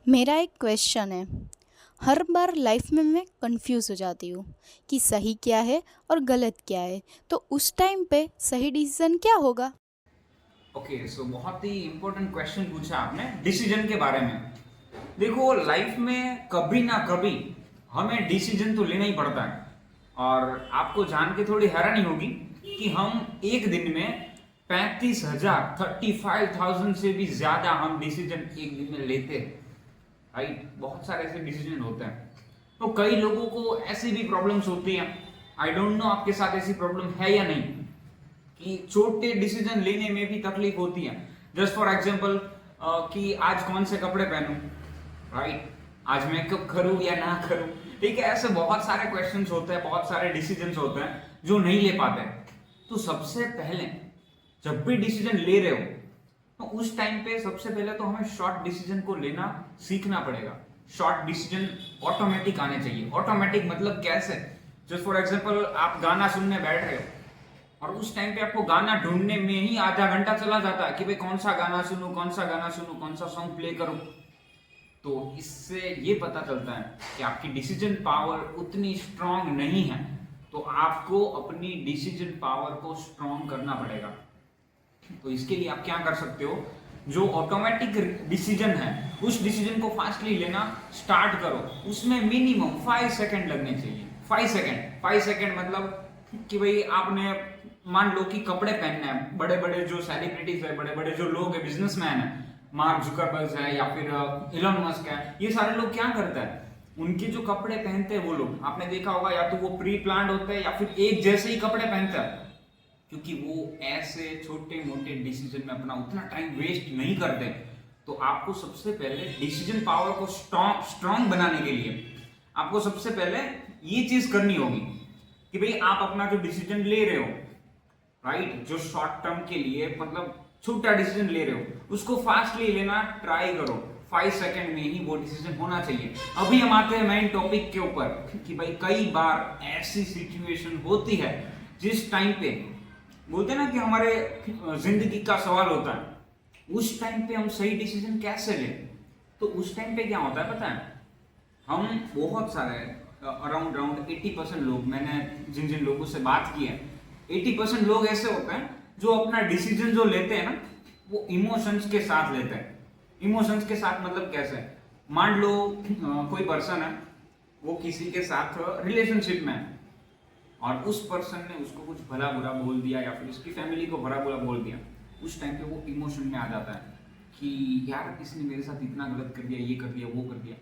मेरा एक क्वेश्चन है। हर बार लाइफ में मैं कंफ्यूज हो जाती हूँ कि सही क्या है और गलत क्या है। तो उस टाइम पे सही डिसीजन क्या होगा? ओके सो बहुत ही इंपॉर्टेंट क्वेश्चन पूछा आपने डिसीजन के बारे में। देखो लाइफ में कभी ना कभी हमें डिसीजन तो लेना ही पड़ता है। और आपको जान के थोड़ी हैरानी होगी कि हम एक दिन में 35,000 से भी ज्यादा हम डिसीजन एक दिन में लेते हैं। राइट, बहुत सारे ऐसे डिसीजन होते हैं। तो कई लोगों को ऐसी भी प्रॉब्लम्स होती हैं। आई डोंट नो आपके साथ ऐसी प्रॉब्लम है या नहीं कि छोटे डिसीजन लेने में भी तकलीफ होती है। जस्ट फॉर एग्जाम्पल कि आज कौन से कपड़े पहनूं, राइट, आज मेकअप करूं या ना करूं। ठीक है, ऐसे बहुत सारे क्वेश्चंस होते हैं, बहुत सारे डिसीजंस होते हैं जो नहीं ले पाते। तो सबसे पहले जब भी डिसीजन ले रहे हो तो उस टाइम पे सबसे पहले तो हमें शॉर्ट डिसीजन को लेना सीखना पड़ेगा। शॉर्ट डिसीजन ऑटोमेटिक आने चाहिए। ऑटोमेटिक मतलब कैसे? जस्ट फॉर एग्जाम्पल आप गाना सुनने बैठ रहे हो और उस टाइम पे आपको गाना ढूंढने में ही आधा घंटा चला जाता है कि भाई कौन सा गाना सुनूं, कौन सा गाना सुनूं, कौन सा सॉन्ग प्ले करूं। तो इससे ये पता चलता है कि आपकी डिसीजन पावर उतनी स्ट्रांग नहीं है। तो आपको अपनी डिसीजन पावर को स्ट्रांग करना पड़ेगा। तो इसके लिए आप क्या कर सकते हो, जो ऑटोमेटिक डिसीजन है उस डिसीजन को फास्टली लेना स्टार्ट करो। उसमें मिनिमम 5 सेकंड लगने चाहिए। 5 सेकंड, 5 सेकंड मतलब कि भाई आपने मान लो कि कपड़े पहनने हैं। बड़े बड़े जो सेलिब्रिटीज है, बड़े बड़े जो लोग है, बिजनेसमैन है, मार्क जुकरबर्ग है या फिर इलॉन मस्क है, ये सारे लोग क्या करते हैं, उनके जो कपड़े पहनते हैं वो लोग आपने देखा होगा या तो वो प्री प्लान्ड होते हैं या फिर एक जैसे ही कपड़े पहनते हैं। क्योंकि वो ऐसे छोटे मोटे डिसीजन में अपना उतना टाइम वेस्ट नहीं करते। तो आपको सबसे पहले डिसीजन पावर को स्ट्रांग बनाने के लिए आपको सबसे पहले ये चीज करनी होगी कि भाई आप अपना जो डिसीजन ले रहे हो, राइट, जो शॉर्ट टर्म के लिए मतलब छोटा डिसीजन ले रहे हो उसको फास्टली लेना ट्राई करो। 5 सेकंड में ही वो डिसीजन होना चाहिए। अभी हम आते हैं मेन टॉपिक के ऊपर कि भाई कई बार ऐसी सिचुएशन होती है जिस टाइम पे बोलते हैं ना कि हमारे जिंदगी का सवाल होता है, उस टाइम पे हम सही डिसीजन कैसे लें। तो उस टाइम पे क्या होता है पता है, हम बहुत सारे अराउंड अराउंड 80% लोग, मैंने जिन जिन लोगों से बात की है, 80% लोग ऐसे होते हैं जो अपना डिसीजन जो लेते हैं ना वो इमोशंस के साथ लेते हैं। इमोशंस के साथ मतलब कैसे? मान लो कोई पर्सन है, वो किसी के साथ रिलेशनशिप में है और उस पर्सन ने उसको कुछ भला बुरा बोल दिया या फिर उसकी फैमिली को भला बुरा बोल दिया। उस टाइम पे वो इमोशन में आ जाता है कि यार इसने मेरे साथ इतना गलत कर दिया, ये कर दिया, वो कर दिया।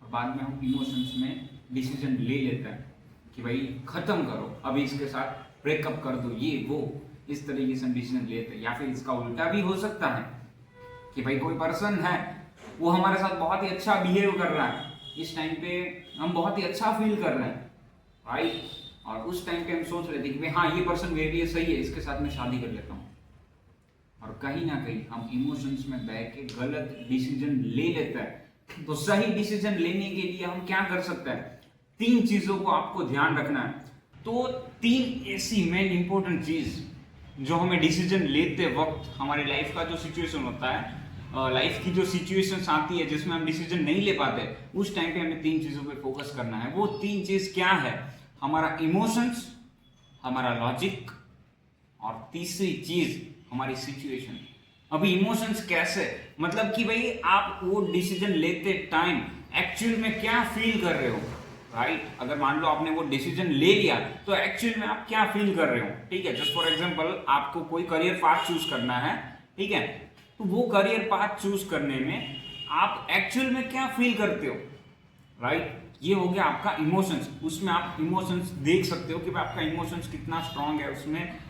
और बाद में हम इमोशंस में डिसीजन ले लेते हैं कि भाई खत्म करो, अभी इसके साथ ब्रेकअप कर दो, ये वो, इस तरीके से हम डिसीजन लेते हैं। या फिर इसका उल्टा भी हो सकता है कि भाई कोई पर्सन है वो हमारे साथ बहुत ही अच्छा बिहेव कर रहा है, इस टाइम पे हम बहुत ही अच्छा फील कर रहे हैं, राइट, और उस टाइम पे हम सोच रहे थे कि भाई हाँ ये पर्सन मेरे लिए सही है, इसके साथ मैं शादी कर लेता हूँ। और कहीं ना कहीं हम इमोशंस में बह के गलत डिसीजन ले लेते हैं। तो सही डिसीजन लेने के लिए हम क्या कर सकते हैं, 3 चीजों को आपको ध्यान रखना है। तो 3 ऐसी मेन इंपॉर्टेंट चीज जो हमें डिसीजन लेते वक्त हमारी लाइफ का जो सिचुएशन होता है, लाइफ की जो सिचुएशंस आती है जिसमें हम डिसीजन नहीं ले पाते, उस टाइम पे हमें 3 चीजों पे फोकस करना है। वो 3 चीज क्या है? हमारा इमोशंस, हमारा लॉजिक और तीसरी चीज हमारी सिचुएशन। अभी इमोशंस कैसे? मतलब कि भाई आप वो डिसीजन लेते टाइम एक्चुअल में क्या फील कर रहे हो, राइट। अगर मान लो आपने वो डिसीजन ले लिया तो एक्चुअल में आप क्या फील कर रहे हो, ठीक है। जस्ट फॉर एग्जांपल आपको कोई करियर पाथ चूज करना है, ठीक है, तो वो करियर पाथ चूज करने में आप एक्चुअल में क्या फील करते हो, राइट। ये हो गया आपका इमोशंस। उसमें आप इमोशंस देख सकते हो कि आपका इमोशंस कितना स्ट्रांग है, उसमें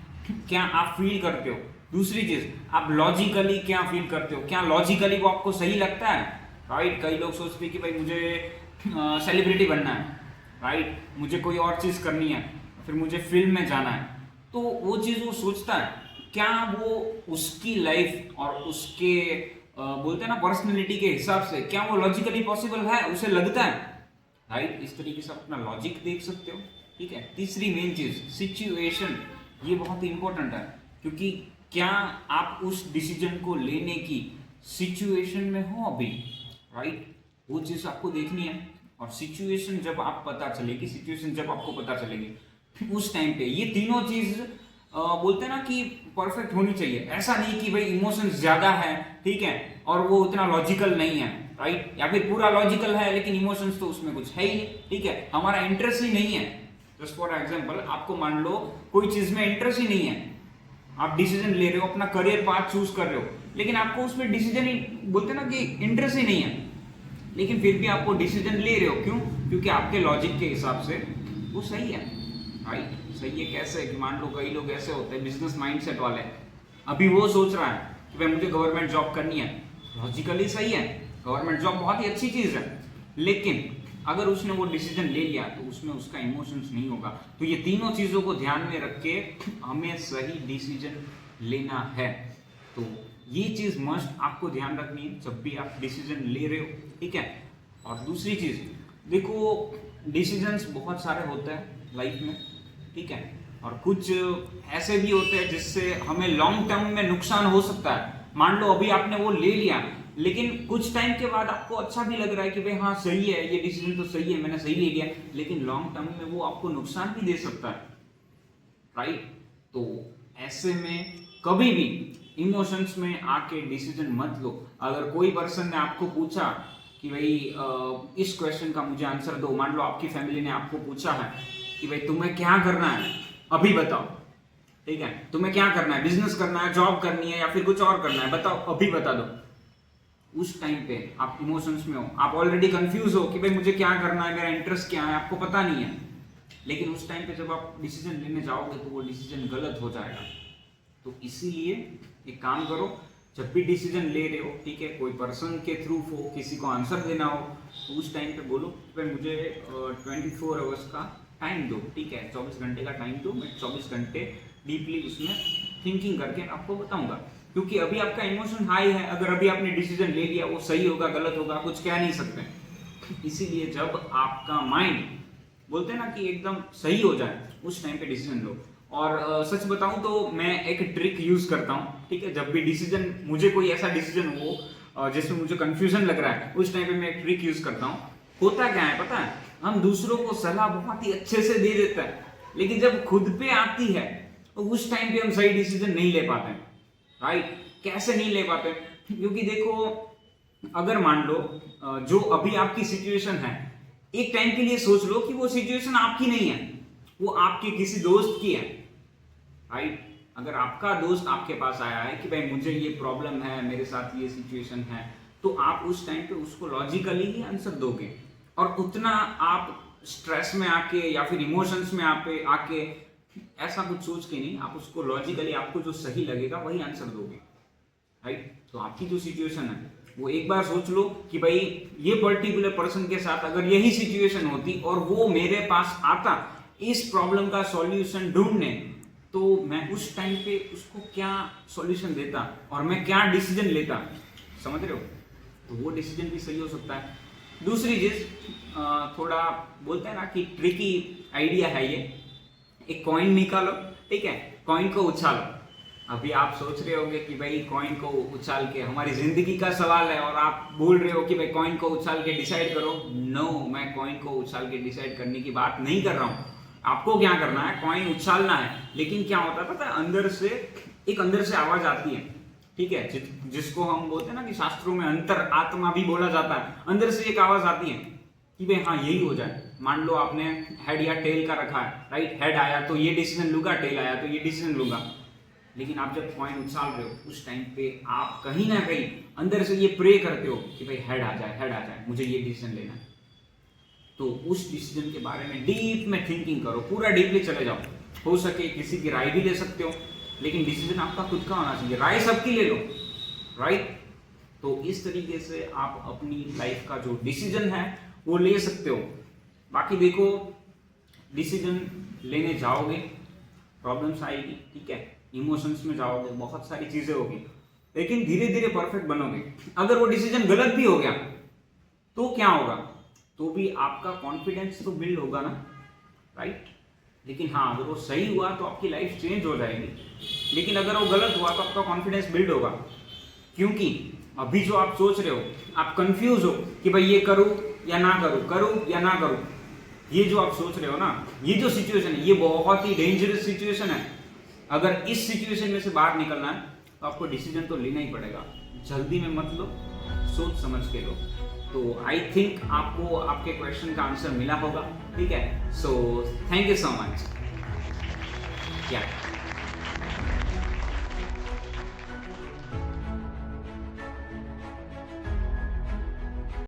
क्या आप फील करते हो। दूसरी चीज, आप लॉजिकली क्या फील करते हो, क्या लॉजिकली वो आपको सही लगता है, राइट। कई लोग सोचते हैं कि भाई मुझे सेलिब्रिटी बनना है, राइट, मुझे कोई और चीज करनी है, फिर मुझे फिल्म में जाना है। तो वो चीज वो सोचता है, क्या वो उसकी लाइफ और उसके बोलते हैं ना पर्सनैलिटी के हिसाब से क्या वो लॉजिकली पॉसिबल है, उसे लगता है, राइट। इस तरीके से अपना लॉजिक देख सकते हो, ठीक है। तीसरी मेन चीज सिचुएशन, ये बहुत ही इंपॉर्टेंट है क्योंकि क्या आप उस डिसीजन को लेने की सिचुएशन में हो अभी, राइट। वो चीज आपको देखनी है। और सिचुएशन जब आप पता चलेगी, सिचुएशन जब आपको पता चलेगी उस टाइम पे ये तीनों चीज बोलते हैं ना कि परफेक्ट होनी चाहिए। ऐसा नहीं कि भाई इमोशंस ज्यादा है, ठीक है, और वो उतना लॉजिकल नहीं है, राइट, या फिर पूरा लॉजिकल है लेकिन इमोशंस तो उसमें कुछ है ही नहीं, ठीक है, हमारा इंटरेस्ट ही नहीं है। जस्ट फॉर एग्जांपल, आपको मान लो कोई चीज में इंटरेस्ट ही नहीं है, आप डिसीजन ले रहे हो, अपना करियर पाथ चूज कर रहे हो, लेकिन आपको उसमें डिसीजन ही बोलते ना कि इंटरेस्ट ही नहीं है, लेकिन फिर भी आपको डिसीजन ले रहे हो। क्यों? क्योंकि आपके लॉजिक के हिसाब से वो सही है, राइट। सही है कैसे? कि मान लो कई लोग ऐसे होते हैं बिजनेस माइंडसेट वाले, अभी वो सोच रहा है कि भाई मुझे गवर्नमेंट जॉब करनी है, लॉजिकली सही है, गवर्नमेंट जॉब बहुत ही अच्छी चीज है, लेकिन अगर उसने वो डिसीजन ले लिया तो उसमें उसका इमोशंस नहीं होगा। तो ये तीनों चीजों को ध्यान में रख के हमें सही डिसीजन लेना है। तो ये चीज मस्ट आपको ध्यान रखनी है जब भी आप डिसीजन ले रहे हो, ठीक है। और दूसरी चीज देखो, डिसीजंस बहुत सारे होते हैं लाइफ में, ठीक है, और कुछ ऐसे भी होते हैं जिससे हमें लॉन्ग टर्म में नुकसान हो सकता है। मान लो अभी आपने वो ले लिया, लेकिन कुछ टाइम के बाद आपको अच्छा भी लग रहा है कि भाई हाँ सही है, ये डिसीजन तो सही है, मैंने सही ले लिया, लेकिन लॉन्ग टर्म में वो आपको नुकसान भी दे सकता है, राइट। तो ऐसे में कभी भी इमोशंस में आके डिसीजन मत लो। अगर कोई पर्सन ने आपको पूछा कि भाई इस क्वेश्चन का मुझे आंसर दो, मान लो आपकी फैमिली ने आपको पूछा है कि भाई तुम्हें क्या करना है अभी बताओ, ठीक है, तुम्हें क्या करना है, बिजनेस करना है, जॉब करनी है, या फिर कुछ और करना है, बताओ अभी बता दो। उस टाइम पे आप इमोशंस में हो, आप ऑलरेडी कंफ्यूज हो कि भाई मुझे क्या करना है, मेरा इंटरेस्ट क्या है, आपको पता नहीं है, लेकिन उस टाइम पे जब आप डिसीजन लेने जाओगे तो वो डिसीजन गलत हो जाएगा। तो इसीलिए एक काम करो, जब भी डिसीजन ले रहे हो, ठीक है, कोई पर्सन के थ्रू हो, किसी को आंसर देना हो, तो उस टाइम पे बोलो भाई मुझे 24 आवर्स का टाइम दो, ठीक है, 24 घंटे का टाइम दो, मैं 24 घंटे डीपली उसमें थिंकिंग करके आपको बताऊंगा। क्योंकि अभी आपका इमोशन हाई है, अगर अभी आपने डिसीजन ले लिया, वो सही होगा गलत होगा कुछ कह नहीं सकते। इसीलिए जब आपका माइंड बोलते हैं ना कि एकदम सही हो जाए, उस टाइम पे डिसीजन लो। और सच बताऊं तो मैं एक ट्रिक यूज करता हूं, ठीक है, जब भी डिसीजन, मुझे कोई ऐसा डिसीजन हो जिसमें मुझे कंफ्यूजन लग रहा है, उस टाइम पे मैं एक ट्रिक यूज करता हूं। होता क्या है पता है, हम दूसरों को सलाह बहुत ही अच्छे से दे देते हैं, लेकिन जब खुद पे आती है तो उस टाइम पे हम सही डिसीजन नहीं ले पाते, राइट। कैसे नहीं ले पाते? क्योंकि देखो, अगर मान लो जो अभी आपकी सिचुएशन है, एक टाइम के लिए सोच लो कि वो सिचुएशन आपकी नहीं है, वो आपके किसी दोस्त की है, राइट। अगर आपका दोस्त आपके पास आया है कि भाई मुझे ये प्रॉब्लम है, मेरे साथ ये सिचुएशन है, तो आप उस टाइम पे उसको लॉजिकली ही आंसर दोगे, और उतना आप स्ट्रेस में आके या फिर इमोशंस में आके ऐसा कुछ सोच के नहीं, आप उसको लॉजिकली, आपको जो सही लगेगा वही आंसर दोगे, राइट। तो आपकी जो सिचुएशन है वो एक बार सोच लो कि भाई ये पर्टिकुलर पर्सन के साथ अगर यही सिचुएशन होती और वो मेरे पास आता इस प्रॉब्लम का सॉल्यूशन ढूंढने, तो मैं उस टाइम पे उसको क्या सॉल्यूशन देता और मैं क्या डिसीजन लेता, समझ रहे हो। तो वो डिसीजन भी सही हो सकता है। दूसरी चीज, थोड़ा बोलते हैं ना कि ट्रिकी आइडिया है ये, एक कॉइन निकालो, ठीक है, कॉइन को उछालो। अभी आप सोच रहे होंगे कि भाई कॉइन को उछाल के, हमारी जिंदगी का सवाल है और आप बोल रहे हो कि भाई कॉइन को उछाल के डिसाइड करो। नो, मैं कॉइन को उछाल के डिसाइड करने की बात नहीं कर रहा हूं। आपको क्या करना है, कॉइन उछालना है, लेकिन क्या होता है पता है, अंदर से आवाज आती है, ठीक है, जिसको हम बोलते हैं ना कि शास्त्रों में अंतर आत्मा भी बोला जाता है। अंदर से एक आवाज आती है कि भाई हाँ यही हो जाए। मान लो आपने हेड या टेल का रखा है, राइट, हेड आया तो ये डिसीजन लूंगा, टेल आया तो ये डिसीजन लूंगा, लेकिन आप जब कॉइन उछाल रहे हो उस टाइम पे आप कहीं ना कहीं अंदर से ये प्रे करते हो कि भाई हेड आ जाए, मुझे ये डिसीजन लेना है। तो उस डिसीजन के बारे में डीप में थिंकिंग करो, पूरा डीपली चले जाओ। हो सके किसी की राय भी ले सकते हो, लेकिन डिसीजन आपका खुद का होना चाहिए, राय सबकी ले लो, राइट। तो इस तरीके से आप अपनी लाइफ का जो डिसीजन है वो ले सकते हो। बाकी देखो, डिसीजन लेने जाओगे प्रॉब्लम्स आएगी, ठीक है, इमोशंस में जाओगे, बहुत सारी चीजें होगी, लेकिन धीरे धीरे परफेक्ट बनोगे। अगर वो डिसीजन गलत भी हो गया तो क्या होगा, तो भी आपका कॉन्फिडेंस तो बिल्ड होगा ना, राइट। लेकिन हाँ, अगर वो सही हुआ तो आपकी लाइफ चेंज हो जाएगी, लेकिन अगर वो गलत हुआ तो आपका कॉन्फिडेंस बिल्ड होगा। क्योंकि अभी जो आप सोच रहे हो, आप कंफ्यूज हो कि भाई ये करूं या ना करूं, करूं या ना करूं, ये जो आप सोच रहे हो ना, ये जो सिचुएशन है ये बहुत ही डेंजरस सिचुएशन है। अगर इस सिचुएशन में से बाहर निकलना है तो आपको डिसीजन तो लेना ही पड़ेगा। जल्दी में मत लो, सोच समझ के लो। तो आई थिंक आपको आपके क्वेश्चन का आंसर मिला होगा, ठीक है। So thank you so much. या